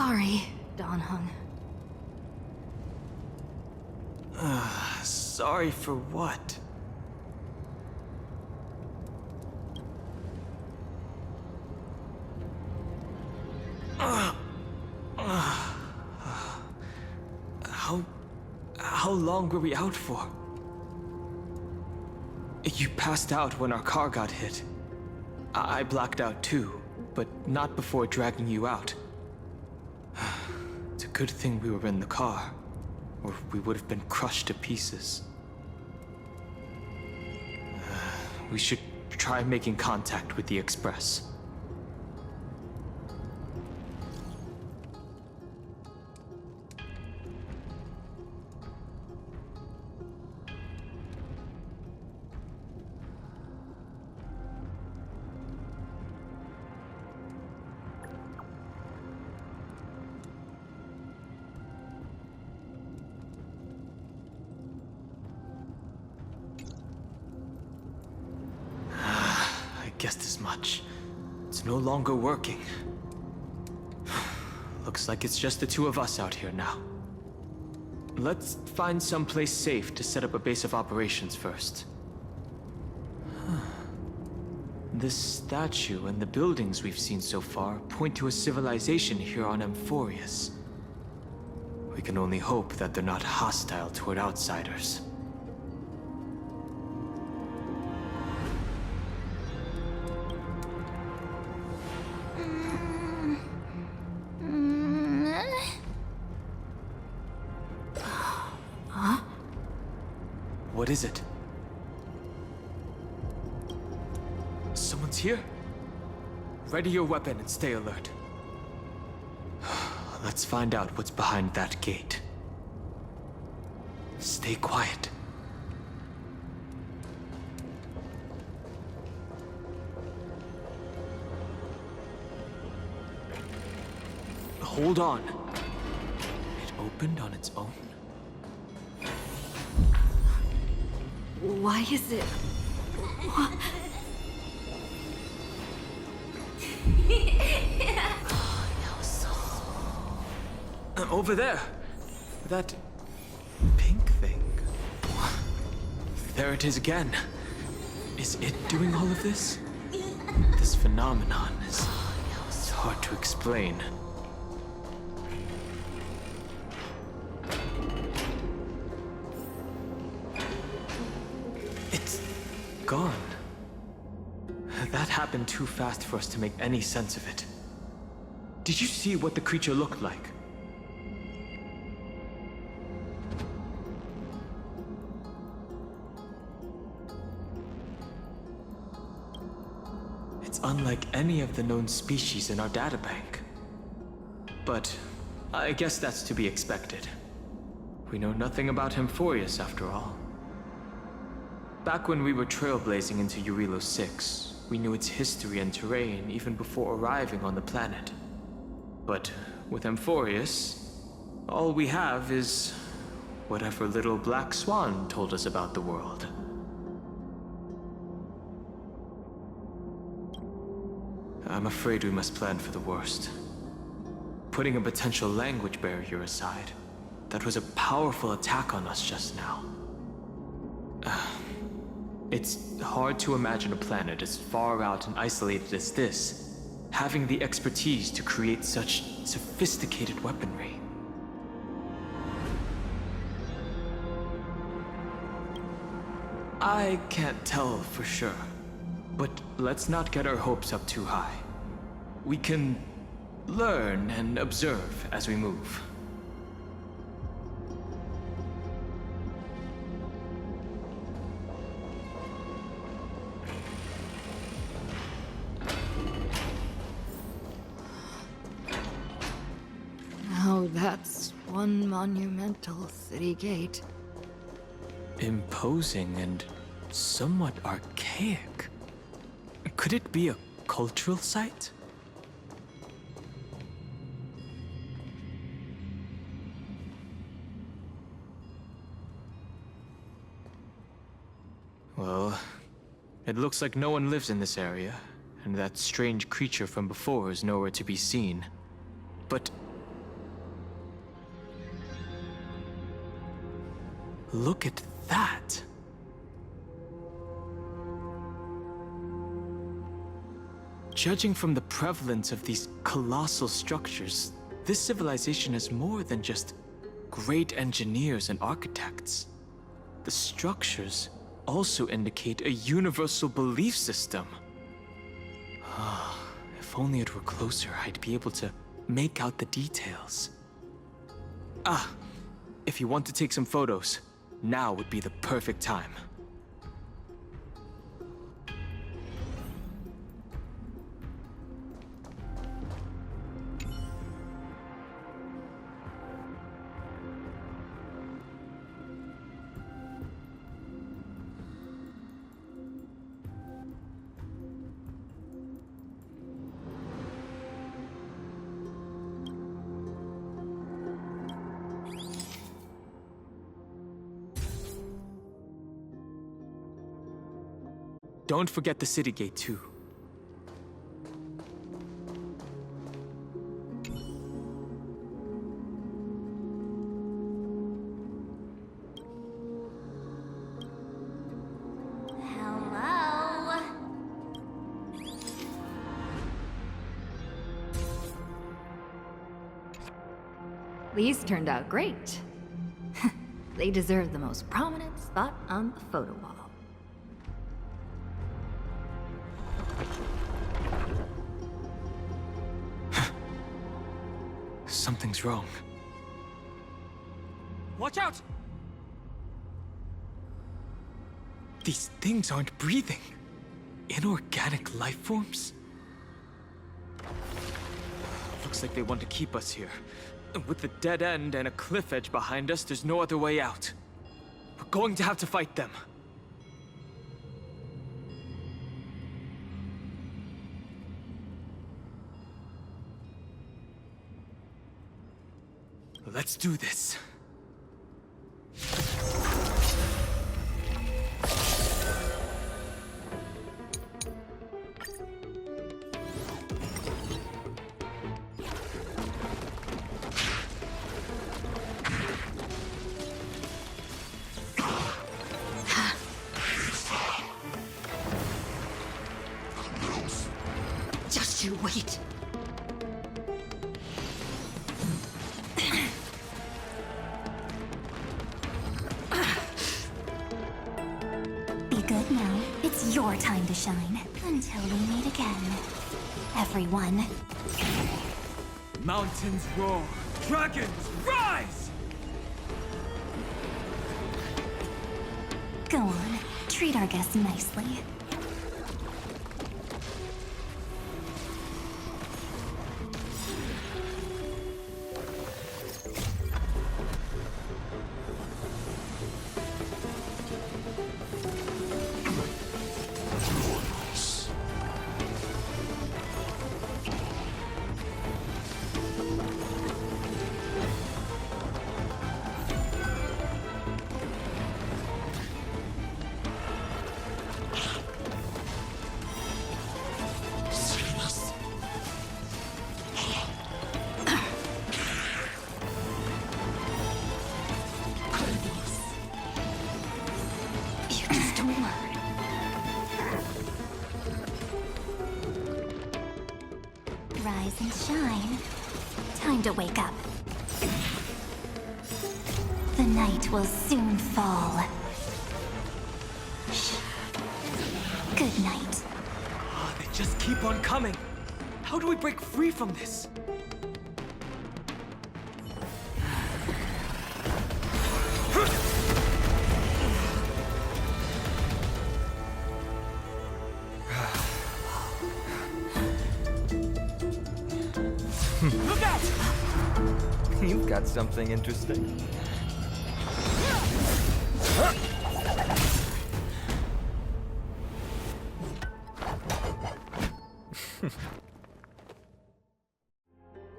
Sorry, Donhung. Sorry for what? How long were we out for? You passed out when our car got hit. I blacked out too, but not before dragging you out. It's a good thing we were in the car, or we would have been crushed to pieces. We should try making contact with the Express. Guessed as much. It's no longer working. Looks like it's just the two of us out here now. Let's find someplace safe to set up a base of operations first. This statue and the buildings we've seen so far point to a civilization here on Amphorius. We can only hope that they're not hostile toward outsiders. What is it? Someone's here? Ready your weapon and stay alert. Let's find out what's behind that gate. Stay quiet. Hold on. It opened on its own. Why is it... Over there. That pink thing. There it is again. Is it doing all of this? This phenomenon is... it's hard to explain. Gone. That happened too fast for us to make any sense of it. Did you see what the creature looked like? It's unlike any of the known species in our databank. But I guess that's to be expected. We know nothing about Amphorius after all. Back when we were trailblazing into Eurilo 6, we knew its history and terrain even before arriving on the planet. But with Amphorius, all we have is whatever little black swan told us about the world. I'm afraid we must plan for the worst. Putting a potential language barrier aside, that was a powerful attack on us just now. It's hard to imagine a planet as far out and isolated as this, having the expertise to create such sophisticated weaponry. I can't tell for sure, but let's not get our hopes up too high. We can learn and observe as we move. Now that's one monumental city gate. Imposing and somewhat archaic. Could it be a cultural site? Well, it looks like no one lives in this area, and that strange creature from before is nowhere to be seen. But Look at that! Judging from the prevalence of these colossal structures, this civilization is more than just great engineers and architects. The structures also indicate a universal belief system. If only it were closer, I'd be able to make out the details. If you want to take some photos, now would be the perfect time. Don't forget the city gate, too. Hello? These turned out great. They deserve the most prominent spot on the photo wall. Something's wrong. Watch out! These things aren't breathing. Inorganic life forms? Looks like they want to keep us here. And with the dead end and a cliff edge behind us, there's no other way out. We're going to have to fight them. Let's do this. Just you wait. Be good now. It's your time to shine. Until we meet again. Everyone. Mountains roar, dragons rise! Go on. Treat our guests nicely. Rise and shine. Time to wake up. The night will soon fall. Shh. Good night. They just keep on coming. How do we break free from this? Look out! You've got something interesting.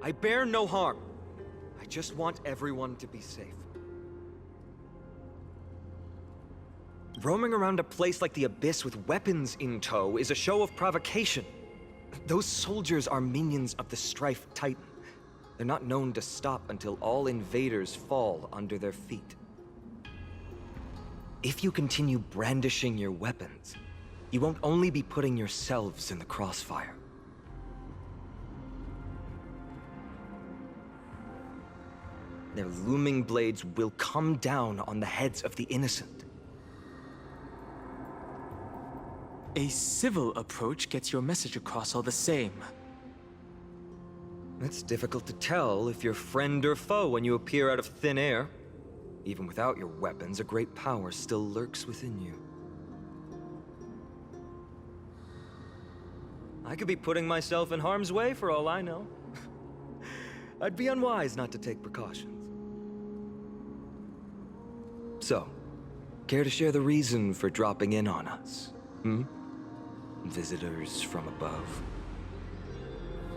I bear no harm. I just want everyone to be safe. Roaming around a place like the Abyss with weapons in tow is a show of provocation. Those soldiers are minions of the Strife Titan. They're not known to stop until all invaders fall under their feet. If you continue brandishing your weapons, you won't only be putting yourselves in the crossfire. Their looming blades will come down on the heads of the innocent. A civil approach gets your message across all the same. It's difficult to tell if you're friend or foe when you appear out of thin air. Even without your weapons, a great power still lurks within you. I could be putting myself in harm's way for all I know. I'd be unwise not to take precautions. So, care to share the reason for dropping in on us? Visitors from above.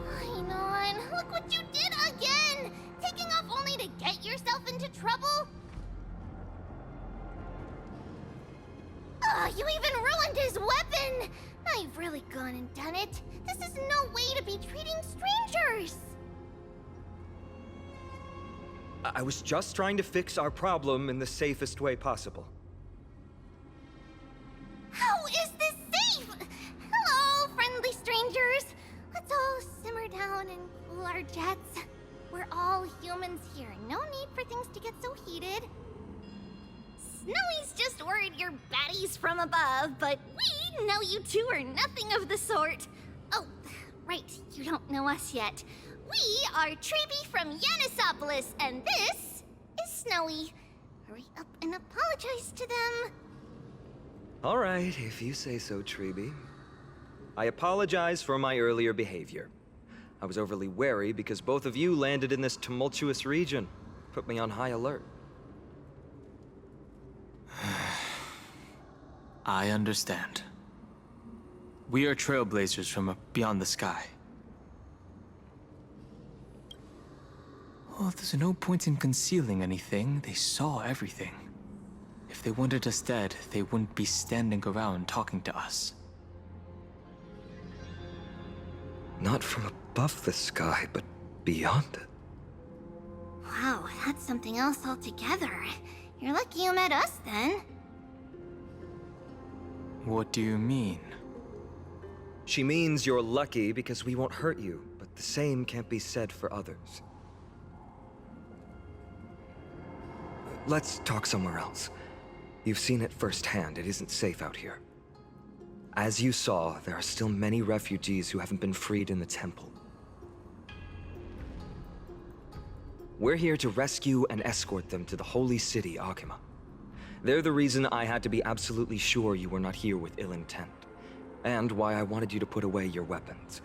Fine on, look what you did again! Taking off only to get yourself into trouble? You even ruined his weapon! Now you've really gone and done it. This is no way to be treating strangers! I was just trying to fix our problem in the safest way possible. How is this safe? Hello, friendly strangers. Let's all simmer down and cool our jets. We're all humans here. No need for things to get so heated. Snowy's just worried you're baddies from above, but we know you two are nothing of the sort. Oh, right, you don't know us yet. We are Treeby from Yanisopolis, and this is Snowy. Hurry up and apologize to them. All right, if you say so, Treeby. I apologize for my earlier behavior. I was overly wary because both of you landed in this tumultuous region. Put me on high alert. I understand. We are trailblazers from beyond the sky. Well, there's no point in concealing anything. They saw everything. If they wanted us dead, they wouldn't be standing around talking to us. Not from above the sky, but beyond it. Wow, that's something else altogether. You're lucky you met us then. What do you mean? She means you're lucky because we won't hurt you, but the same can't be said for others. Let's talk somewhere else. You've seen it firsthand. It isn't safe out here. As you saw, there are still many refugees who haven't been freed in the temple. We're here to rescue and escort them to the holy city, Akima. They're the reason I had to be absolutely sure you were not here with ill intent, and why I wanted you to put away your weapons.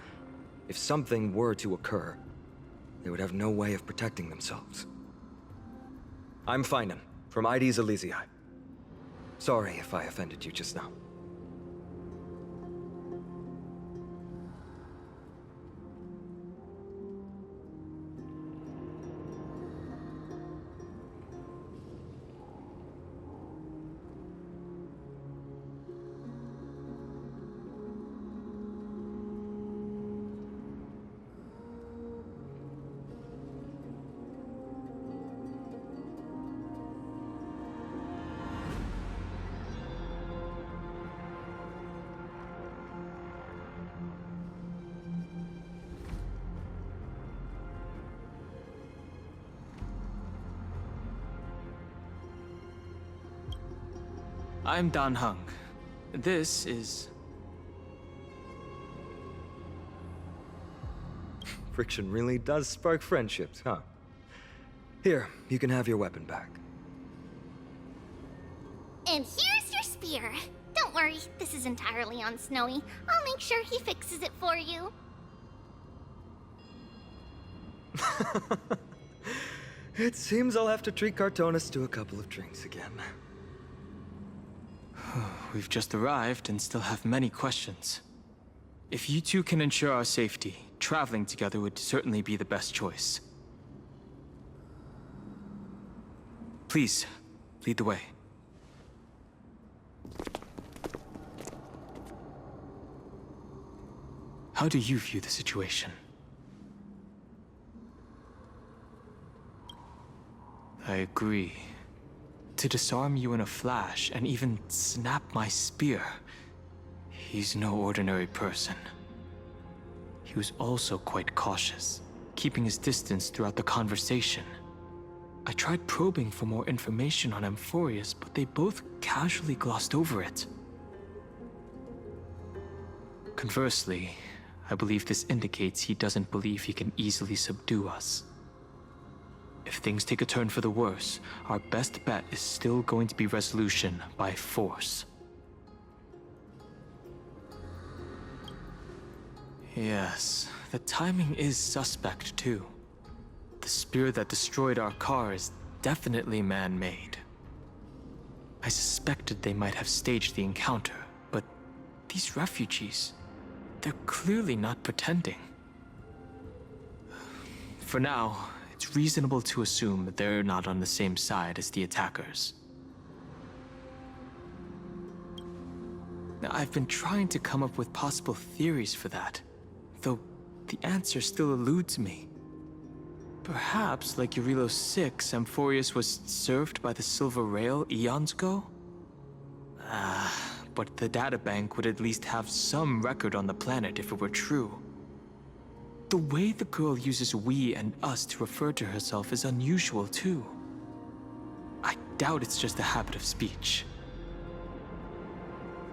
If something were to occur, they would have no way of protecting themselves. I'm Finan, from ID's Elysiae. Sorry if I offended you just now. I'm Dan Hung. This is... Friction really does spark friendships, huh? Here, you can have your weapon back. And here's your spear. Don't worry, this is entirely on Snowy. I'll make sure he fixes it for you. It seems I'll have to treat Cartonis to a couple of drinks again. We've just arrived and still have many questions. If you two can ensure our safety, traveling together would certainly be the best choice. Please, lead the way. How do you view the situation? I agree. to disarm you in a flash and even snap my spear. He's no ordinary person. He was also quite cautious, keeping his distance throughout the conversation. I tried probing for more information on Amphorius, but they both casually glossed over it. Conversely, I believe this indicates he doesn't believe he can easily subdue us. If things take a turn for the worse, our best bet is still going to be resolution by force. Yes, the timing is suspect too. The spear that destroyed our car is definitely man-made. I suspected they might have staged the encounter, but these refugees, they're clearly not pretending. For now, it's reasonable to assume that they're not on the same side as the attackers. Now, I've been trying to come up with possible theories for that, though the answer still eludes me. Perhaps, like Eurylos 6, Amphorius was served by the Silver Rail eons ago? But the databank would at least have some record on the planet if it were true. The way the girl uses we and us to refer to herself is unusual too. I doubt it's just a habit of speech.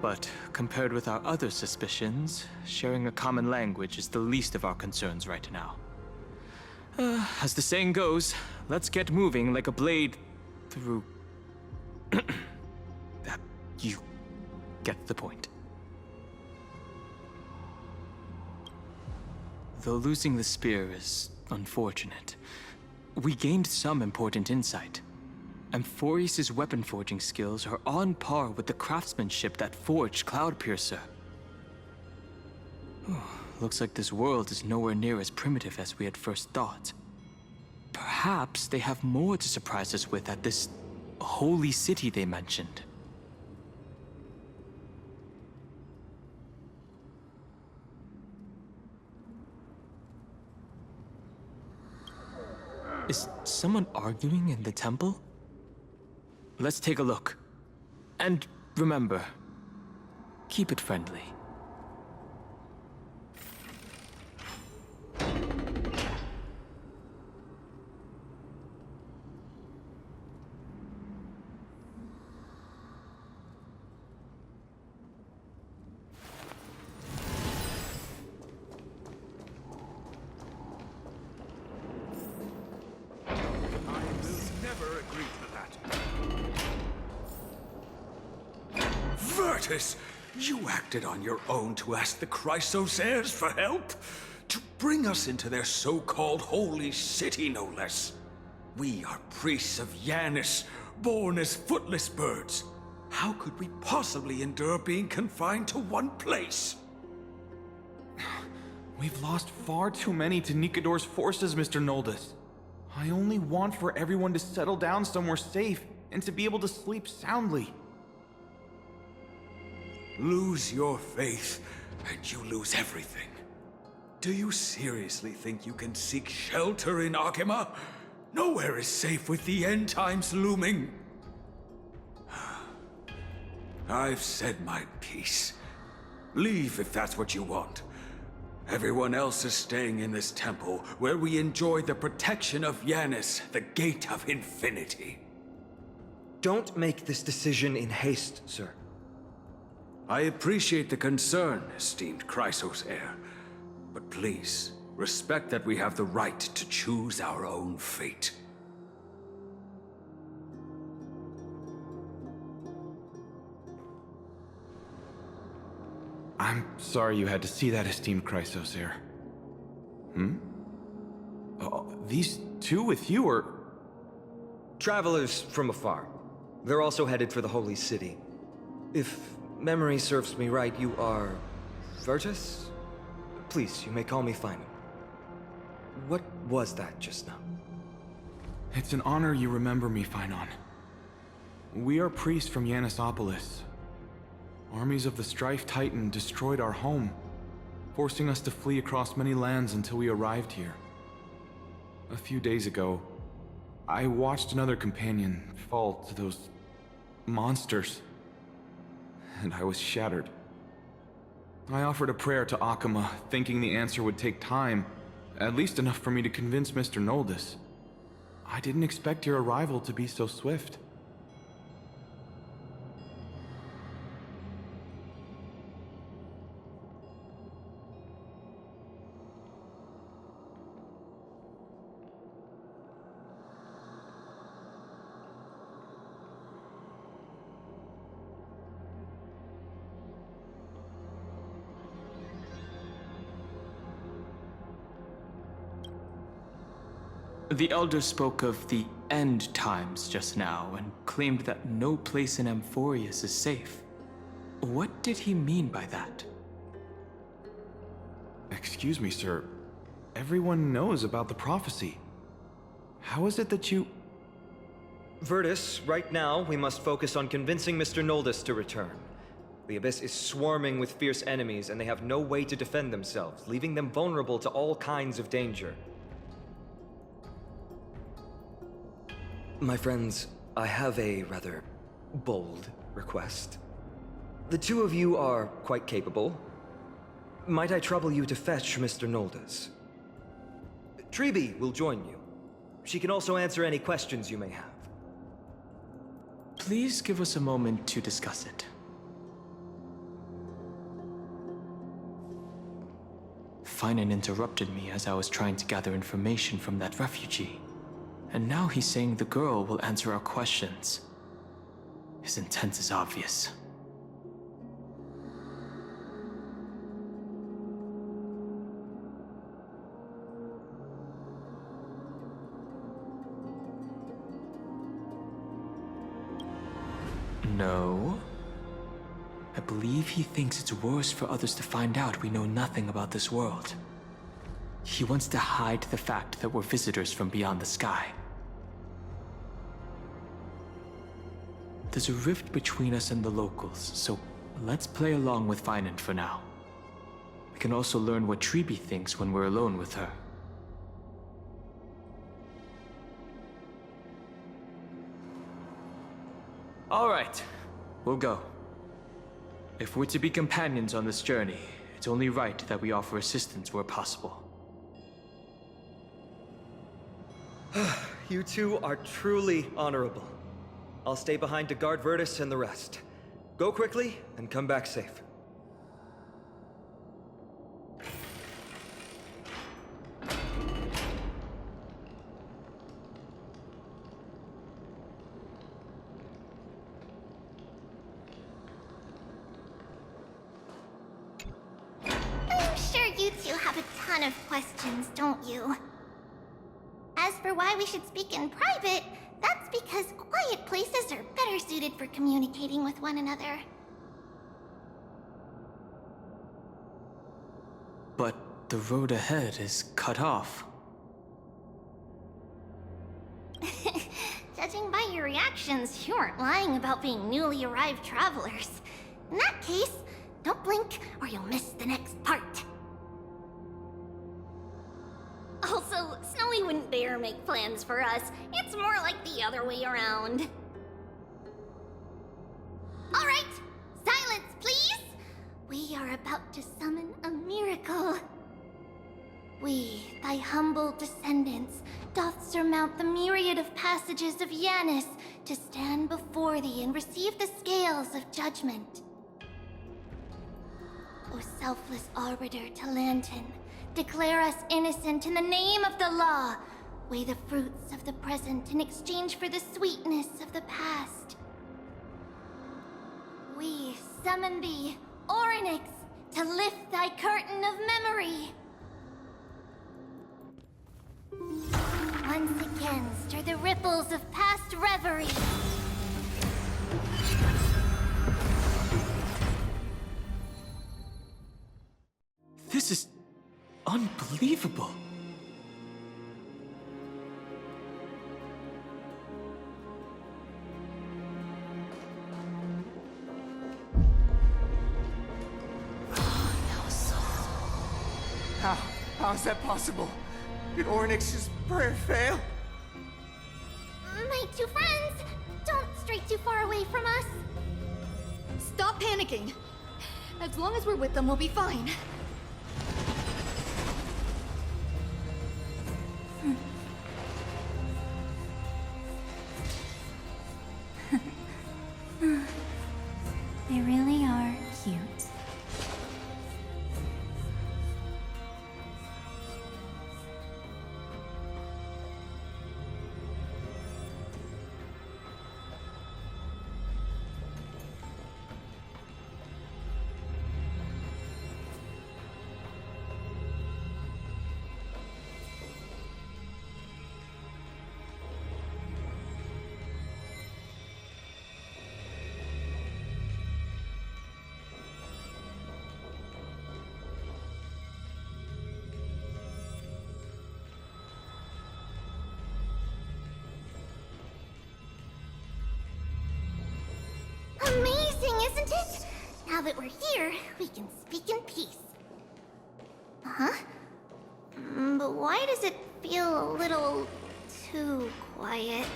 But compared with our other suspicions, sharing a common language is the least of our concerns right now. As the saying goes, let's get moving like a blade through... You get the point. Though losing the spear is unfortunate, we gained some important insight. Amphorius' weapon forging skills are on par with the craftsmanship that forged Cloudpiercer. Looks like this world is nowhere near as primitive as we had first thought. Perhaps they have more to surprise us with at this holy city they mentioned. Is someone arguing in the temple? Let's take a look. And remember, keep it friendly. You acted on your own to ask the Chrysosaires for help? To bring us into their so-called holy city, no less. We are priests of Yanis, born as footless birds. How could we possibly endure being confined to one place? We've lost far too many to Nikador's forces, Mr. Noldus. I only want for everyone to settle down somewhere safe and to be able to sleep soundly. Lose your faith, and you lose everything. Do you seriously think you can seek shelter in Akima? Nowhere is safe with the end times looming. I've said my piece. Leave if that's what you want. Everyone else is staying in this temple, where we enjoy the protection of Yanis, the Gate of Infinity. Don't make this decision in haste, sir. I appreciate the concern, esteemed Chrysosaire. But please, respect that we have the right to choose our own fate. I'm sorry you had to see that, esteemed Chrysosaire. These two with you are... Travelers from afar. They're also headed for the Holy City. If memory serves me right, you are... Virtus? Please, you may call me Finon. What was that just now? It's an honor you remember me, Finon. We are priests from Yanisopolis. Armies of the Strife Titan destroyed our home, forcing us to flee across many lands until we arrived here. A few days ago, I watched another companion fall to those monsters, and I was shattered. I offered a prayer to Akuma, thinking the answer would take time, at least enough for me to convince Mr. Noldus. I didn't expect your arrival to be so swift. The Elder spoke of the end times just now and claimed that no place in Amphorius is safe. What did he mean by that? Excuse me, sir. Everyone knows about the prophecy. How is it that you... Virtus, right now, we must focus on convincing Mr. Noldus to return. The Abyss is swarming with fierce enemies, and they have no way to defend themselves, leaving them vulnerable to all kinds of danger. My friends, I have a rather bold request. The two of you are quite capable. Might I trouble you to fetch Mr. Noldus? Treeby will join you. She can also answer any questions you may have. Please give us a moment to discuss it. Finan interrupted me as I was trying to gather information from that refugee. And now he's saying the girl will answer our questions. His intent is obvious. No. I believe he thinks it's worse for others to find out we know nothing about this world. He wants to hide the fact that we're visitors from beyond the sky. There's a rift between us and the locals, so let's play along with Finan for now. We can also learn what Treeby thinks when we're alone with her. All right, we'll go. If we're to be companions on this journey, it's only right that we offer assistance where possible. You two are truly honorable. I'll stay behind to guard Virtus and the rest. Go quickly and come back safe. I'm sure you two have a ton of questions, don't you? As for why we should speak in private, that's because quiet places are better suited for communicating with one another. But the road ahead is cut off. Judging by your reactions, you aren't lying about being newly arrived travelers. In that case, don't blink or you'll miss the next part. Also, Snowy wouldn't dare make plans for us. It's more like the other way around. All right, silence, please! We are about to summon a miracle. We, thy humble descendants, doth surmount the myriad of passages of Yanis to stand before thee and receive the scales of judgment. O selfless arbiter Talantin, declare us innocent in the name of the law. Weigh the fruits of the present in exchange for the sweetness of the past. We summon thee, Orynyx, to lift thy curtain of memory. Once again, stir the ripples of past reverie. This is unbelievable. How is that possible? Did Orynyx's prayer fail? right, two friends. Don't stray too far away from us. Stop panicking. As long as we're with them, we'll be fine. They really are cute. Amazing, isn't it? Now that we're here, we can speak in peace. Huh? But why does it feel a little too quiet?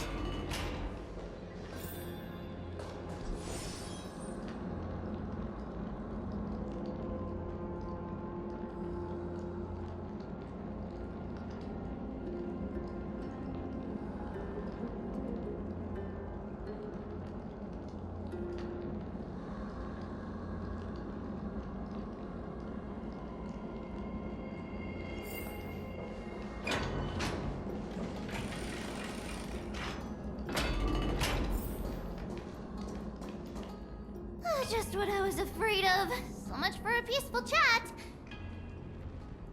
Just what I was afraid of. So much for a peaceful chat.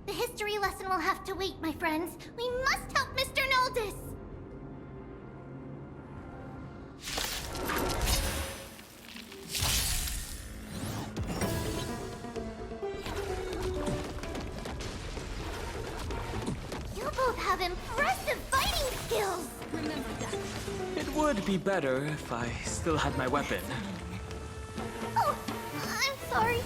The history lesson will have to wait, my friends. We must help Mr. Noldis. You both have impressive fighting skills. Remember that. It would be better if I still had my weapon. Oh, I'm sorry.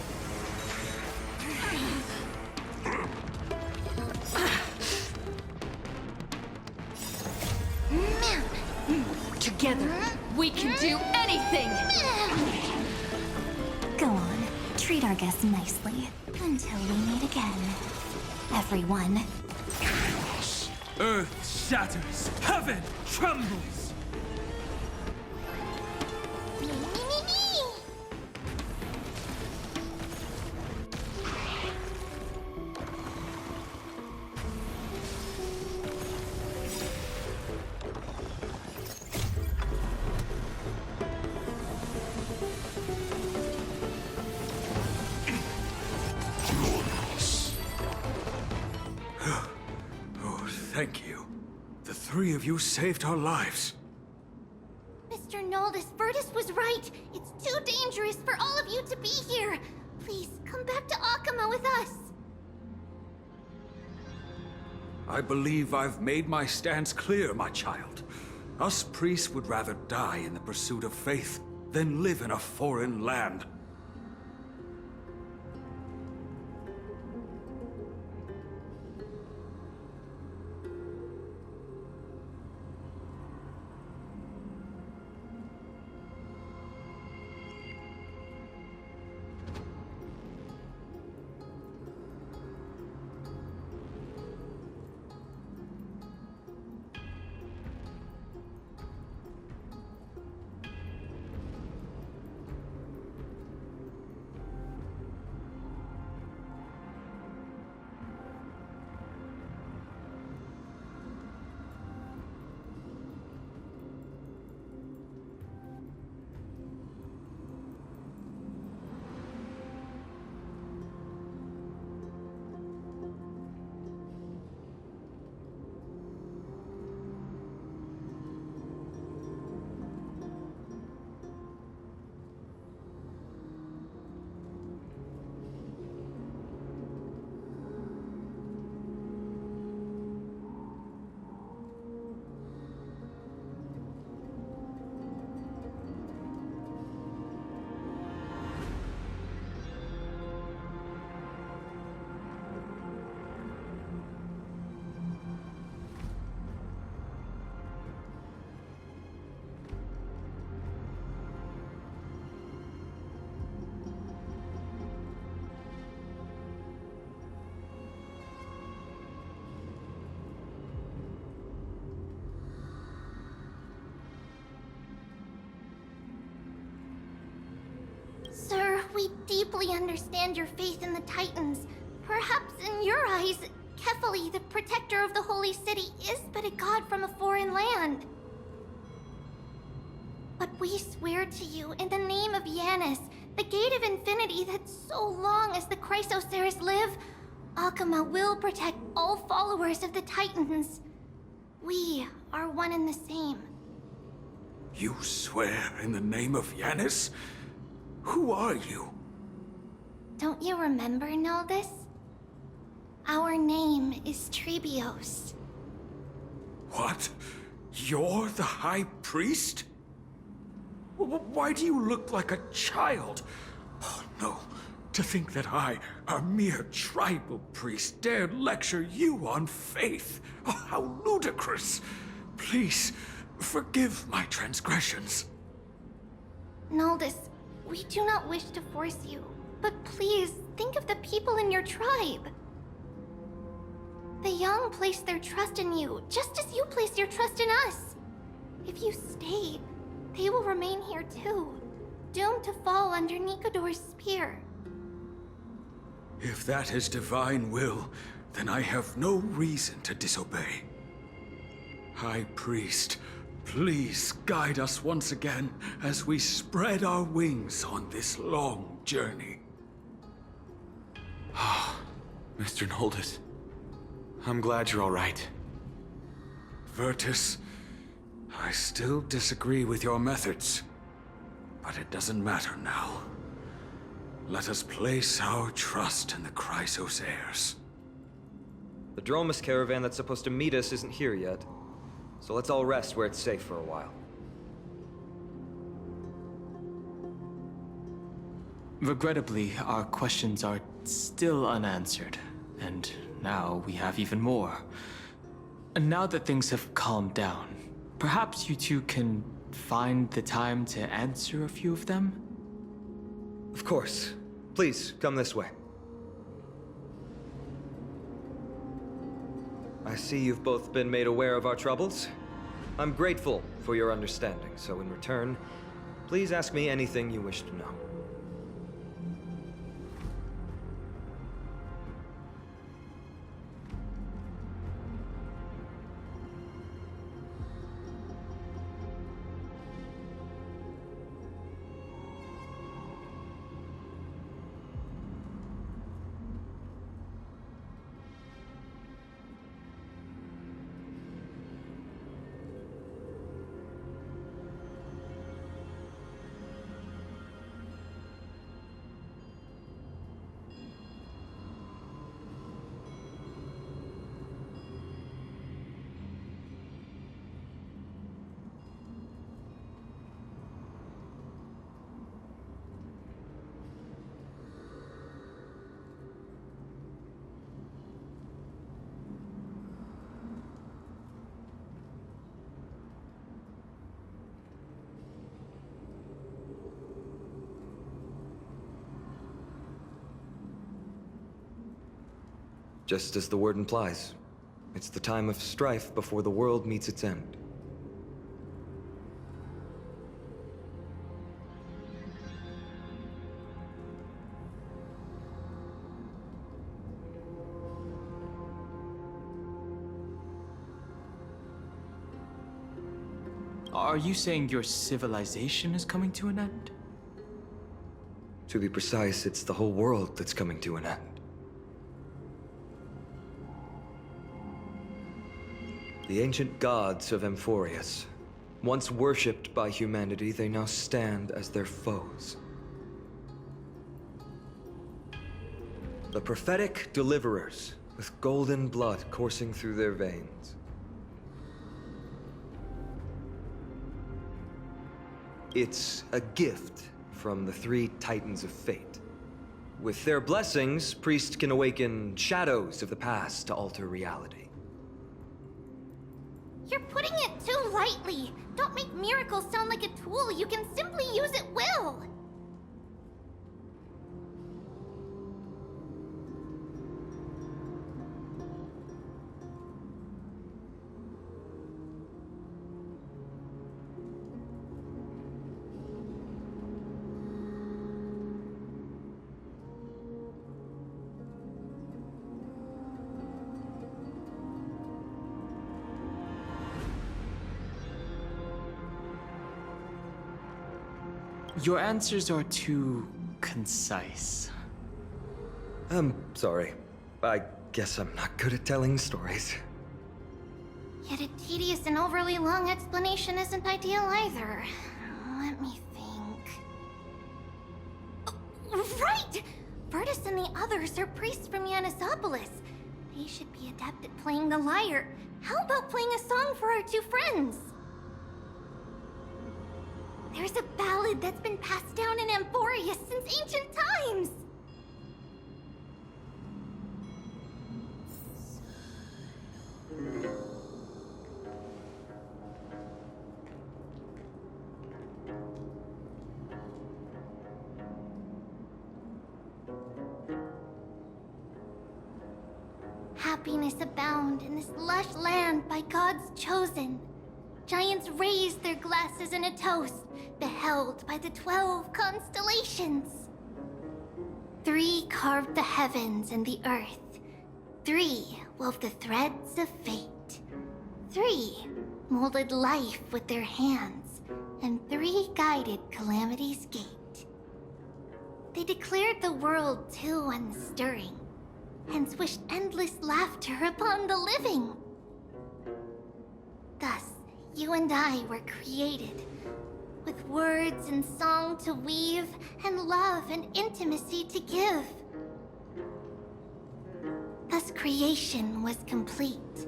Together, we can do anything! Go on, treat our guests nicely until we meet again. Everyone. Earth shatters, heaven trembles. Me. Oh, thank you. The three of you saved our lives. Mr. Noldis, Virtus was right. It's too dangerous for all of you to be here. Please, come back to Akama with us. I believe I've made my stance clear, my child. Us priests would rather die in the pursuit of faith than live in a foreign land. deeply understand your faith in the Titans. Perhaps in your eyes, Kefali, the protector of the Holy City, is but a god from a foreign land. But we swear to you, in the name of Yanis, the Gate of Infinity, that so long as the Chrysoceres live, Akama will protect all followers of the Titans. We are one and the same. You swear in the name of Yanis? Who are you? Don't you remember, Naldus? Our name is Trebios. What? You're the High Priest? Why do you look like a child? Oh, no. To think that I, a mere tribal priest, dared lecture you on faith. Oh, how ludicrous. Please, forgive my transgressions. Naldus, we do not wish to force you, but please think of the people in your tribe. The young place their trust in you, just as you place your trust in us. If you stay, they will remain here too, doomed to fall under Nikodor's spear. If that is divine will, then I have no reason to disobey. High Priest, please guide us once again as we spread our wings on this long journey. Mr. Noldus, I'm glad you're all right. Virtus, I still disagree with your methods, but it doesn't matter now. Let us place our trust in the Chrysoceres. The Dromus caravan that's supposed to meet us isn't here yet, so let's all rest where it's safe for a while. Regrettably, our questions are still unanswered, and now we have even more. And now that things have calmed down, perhaps you two can find the time to answer a few of them? Of course. Please, come this way. I see you've both been made aware of our troubles. I'm grateful for your understanding, so in return, please ask me anything you wish to know. Just as the word implies, it's the time of strife before the world meets its end. Are you saying your civilization is coming to an end? To be precise, it's the whole world that's coming to an end. The ancient gods of Amphorius. Once worshipped by humanity, they now stand as their foes. The prophetic deliverers, with golden blood coursing through their veins. It's a gift from the three Titans of Fate. With their blessings, priests can awaken shadows of the past to alter reality. You're putting it too lightly. Don't make miracles sound like a tool you can simply use at will. Your answers are too concise. I'm sorry. I guess I'm not good at telling stories. Yet a tedious and overly long explanation isn't ideal either. Let me think. Oh, right! Virtus and the others are priests from Yanisopolis. They should be adept at playing the lyre. How about playing a song for our two friends? There's a ballad that's been passed down in Emphoria since ancient times! Happiness abound in this lush land by God's chosen. Giants raised their glasses in a toast, beheld by the 12 constellations. 3 carved the heavens and the earth. 3 wove the threads of fate. 3 molded life with their hands, and 3 guided calamity's gate. They declared the world too unstirring, hence wished endless laughter upon the living. Thus, you and I were created, with words and song to weave, and love and intimacy to give. Thus creation was complete.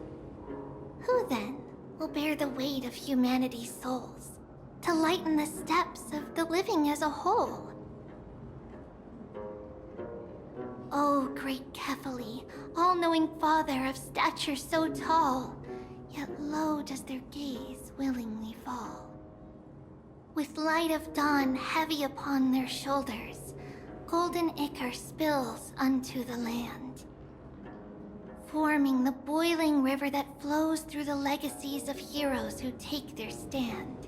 Who then will bear the weight of humanity's souls, to lighten the steps of the living as a whole? O great Kephali, all-knowing father of stature so tall, yet low does their gaze willingly fall. With light of dawn heavy upon their shoulders, golden ichor spills unto the land, forming the boiling river that flows through the legacies of heroes who take their stand.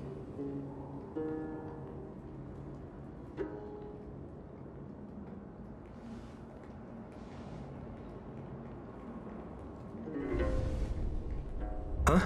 Huh?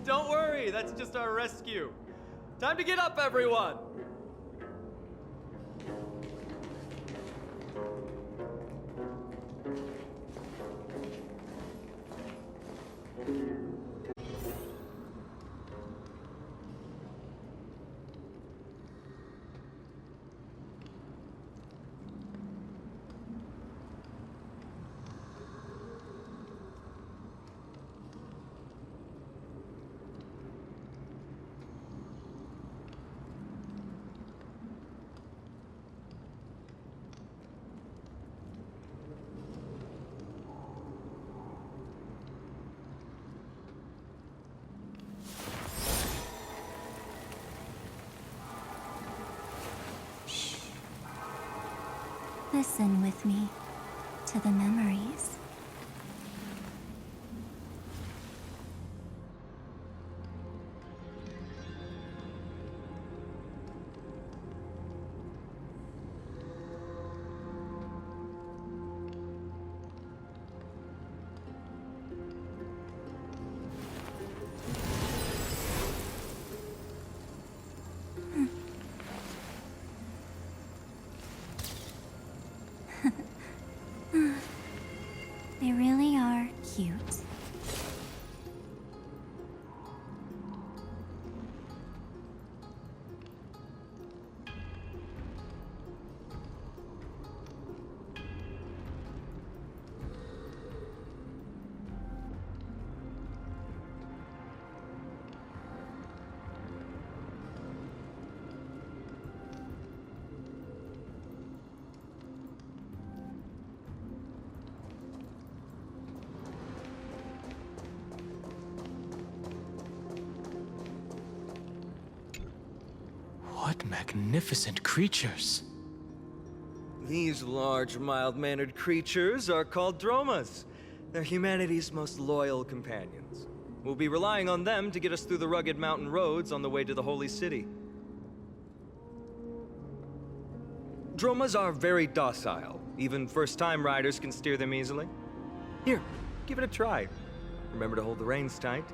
don't worry, that's just our rescue. Time to get up, everyone! Listen with me to the memories. They really are cute. What magnificent creatures. These large, mild-mannered creatures are called dromas. They're humanity's most loyal companions. We'll be relying on them to get us through the rugged mountain roads on the way to the Holy City. Dromas are very docile. Even first-time riders can steer them easily. Here, give it a try. Remember to hold the reins tight.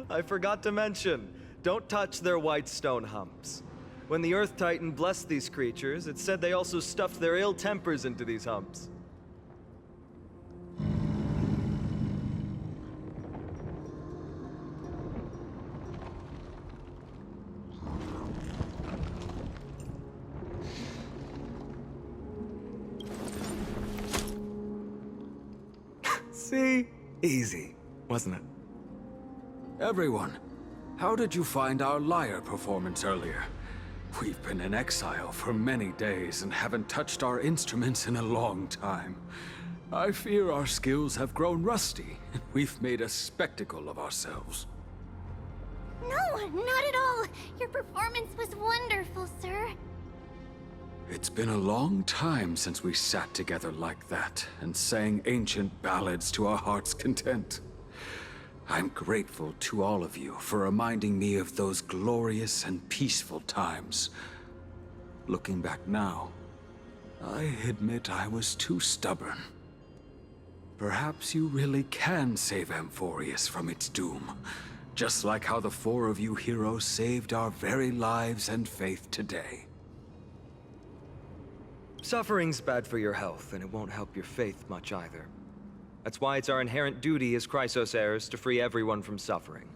I forgot to mention, don't touch their white stone humps. When the Earth Titan blessed these creatures, it said they also stuffed their ill tempers into these humps. See? Easy, wasn't it? Everyone, how did you find our lyre performance earlier? We've been in exile for many days and haven't touched our instruments in a long time. I fear our skills have grown rusty, and we've made a spectacle of ourselves. No, not at all. Your performance was wonderful, sir. It's been a long time since we sat together like that and sang ancient ballads to our heart's content. I'm grateful to all of you for reminding me of those glorious and peaceful times. Looking back now, I admit I was too stubborn. Perhaps you really can save Amphorius from its doom, just like how the four of you heroes saved our very lives and faith today. Suffering's bad for your health, and it won't help your faith much either. That's why it's our inherent duty as Chrysos heirs to free everyone from suffering.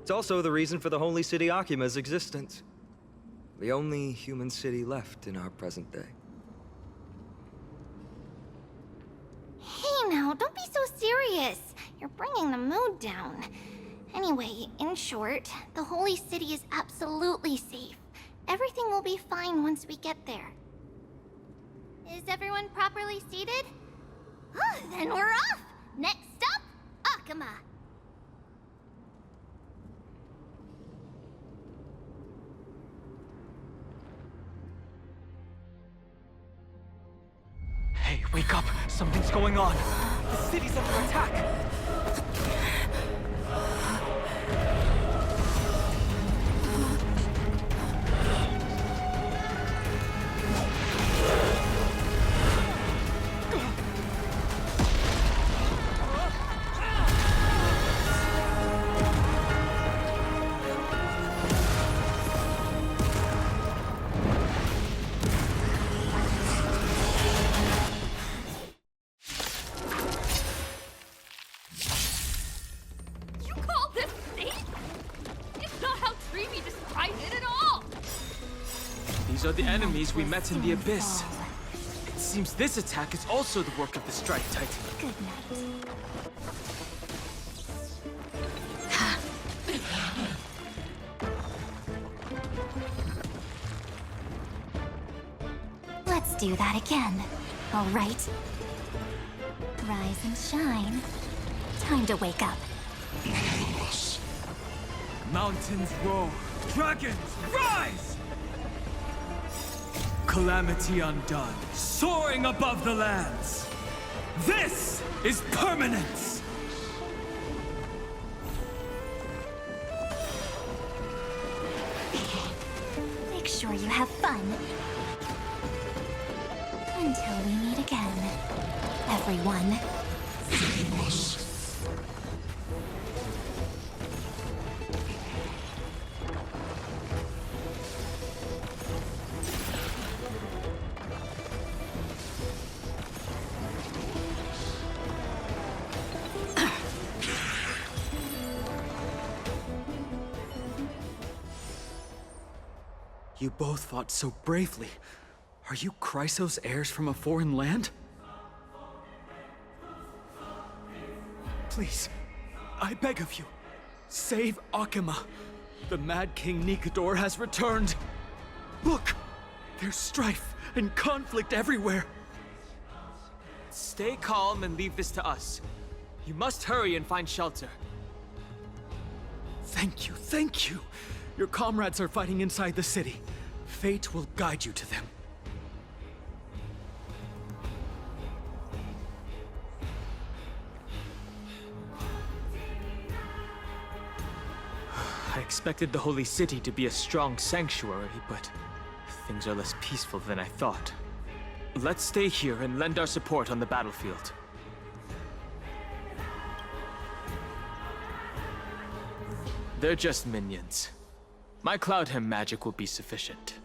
It's also the reason for the Holy City Akima's existence. The only human city left in our present day. Hey now, don't be so serious. You're bringing the mood down. Anyway, in short, the Holy City is absolutely safe. Everything will be fine once we get there. Is everyone properly seated? Then we're off! Next stop, Akama! Hey, wake up! Something's going on! The city's under attack! These are the enemies we met in the Abyss. It seems this attack is also the work of the Strife Titan. Good night. Let's do that again. All right. Rise and shine. Time to wake up. Mountains roar, dragons rise! Calamity undone, soaring above the lands. This is permanence! Make sure you have fun. Until we meet again, everyone. You both fought so bravely. Are you Chrysos heirs from a foreign land? Please, I beg of you, save Akima. The Mad King Nikador has returned. Look, there's strife and conflict everywhere. Stay calm and leave this to us. You must hurry and find shelter. Thank you, thank you. Your comrades are fighting inside the city. Fate will guide you to them. I expected the Holy City to be a strong sanctuary, but things are less peaceful than I thought. Let's stay here and lend our support on the battlefield. They're just minions. My Cloudhem magic will be sufficient.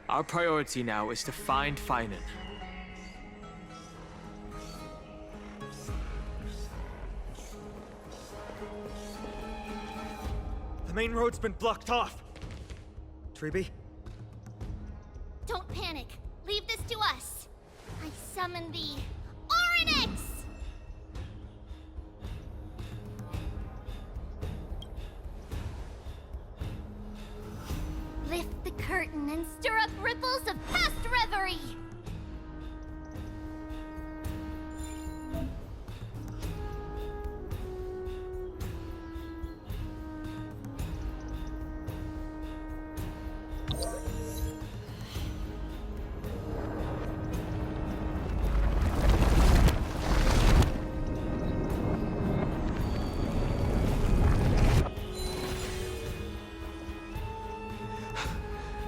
Our priority now is to find Finan. The main road's been blocked off. Treeby? panic. Leave this to us. I summon the Oryx! Lift the curtain and stir up ripples of past reverie!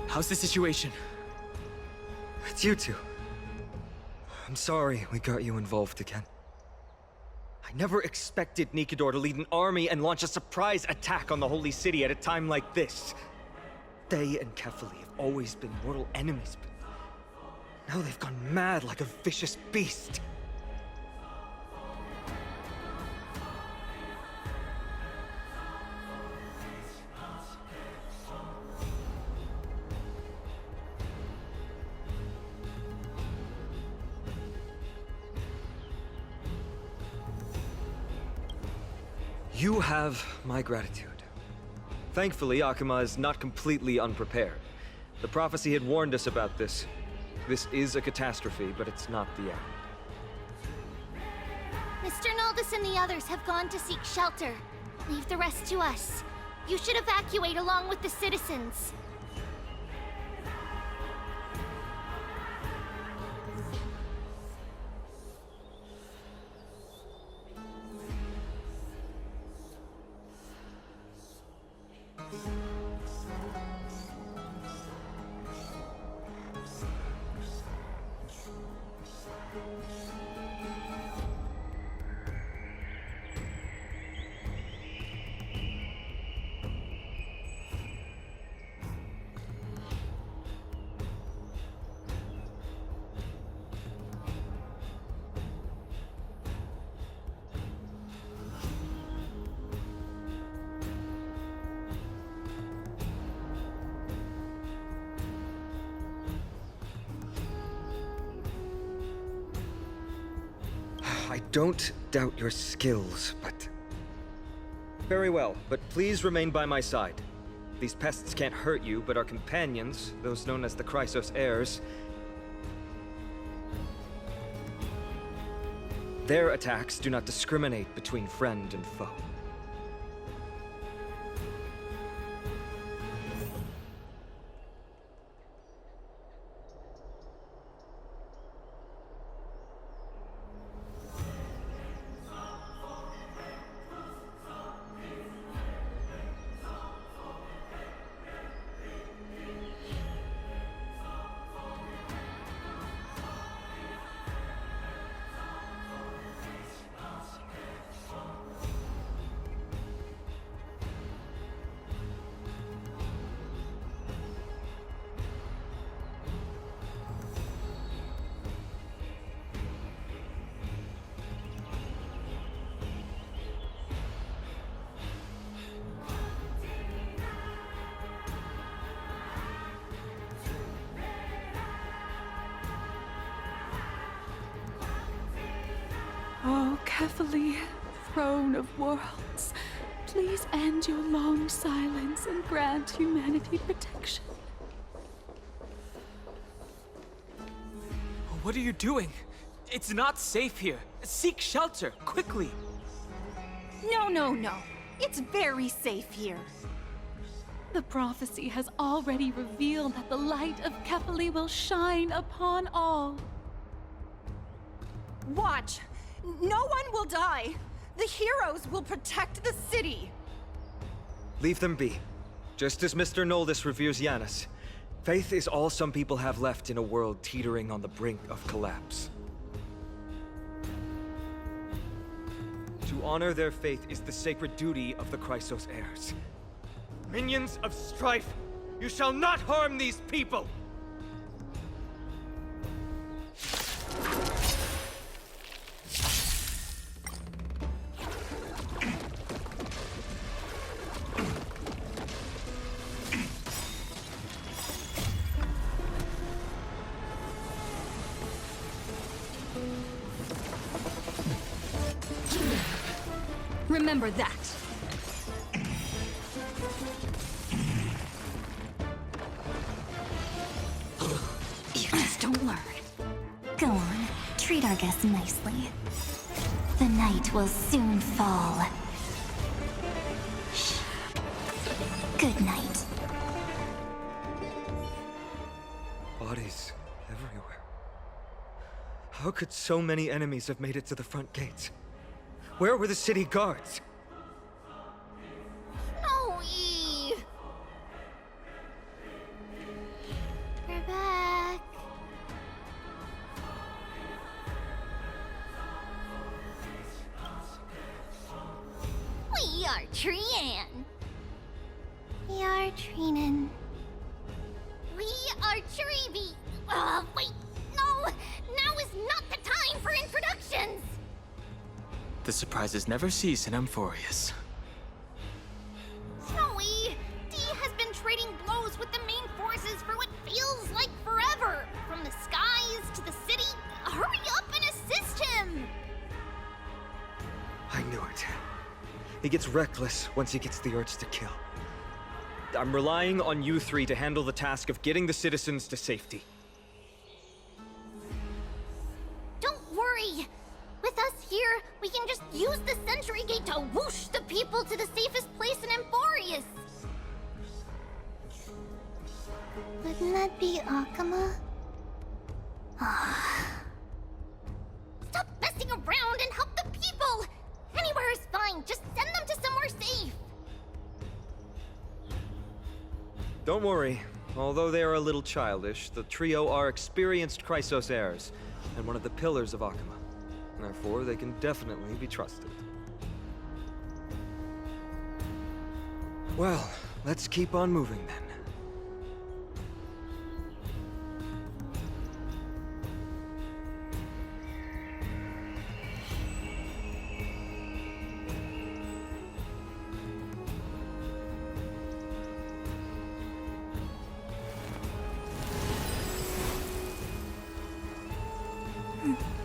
How's the situation? It's you two. I'm sorry we got you involved again. I never expected Nikador to lead an army and launch a surprise attack on the Holy City at a time like this. They and Kefali have always been mortal enemies, but now they've gone mad like a vicious beast. You have my gratitude. Thankfully, Akuma is not completely unprepared. The prophecy had warned us about this. This is a catastrophe, but it's not the end. Mr. Naldis and the others have gone to seek shelter. Leave the rest to us. You should evacuate along with the citizens. I don't doubt your skills, but... Very well, but please remain by my side. These pests can't hurt you, but our companions, those known as the Chrysos heirs... Their attacks do not discriminate between friend and foe. Oh, Kefali, throne of worlds, please end your long silence and grant humanity protection. What are you doing? It's not safe here. Seek shelter, quickly. No. It's very safe here. The prophecy has already revealed that the light of Kefali will shine upon all. Watch! No one will die! The heroes will protect the city! Leave them be. Just as Mr. Noldis reveres Yanis, faith is all some people have left in a world teetering on the brink of collapse. To honor their faith is the sacred duty of the Chrysos heirs. Minions of strife, you shall not harm these people! Remember that. You just don't learn. Go on, treat our guests nicely. The night will soon fall. Shh. Good night. Bodies everywhere. How could so many enemies have made it to the front gates? Where were the city guards? Snowy! We're back. We are Trian. We are Trinan. We are Treeby. Wait, no! Now is not the time for introductions! The surprises never cease in Amphorius. Snowy, D has been trading blows with the main forces for what feels like forever. From the skies to the city. Hurry up and assist him! I knew it. He gets reckless once he gets the urge to kill. I'm relying on you three to handle the task of getting the citizens to safety. Don't worry. With us here, we can just use the Sentry Gate to whoosh the people to the safest place in Amphorius. Wouldn't that be Akama? Stop messing around and help the people! Anywhere is fine, just send them to somewhere safe! Don't worry. Although they are a little childish, the trio are experienced Chrysos heirs, and one of the pillars of Akama. Therefore, they can definitely be trusted. Well, let's keep on moving then. Hmm.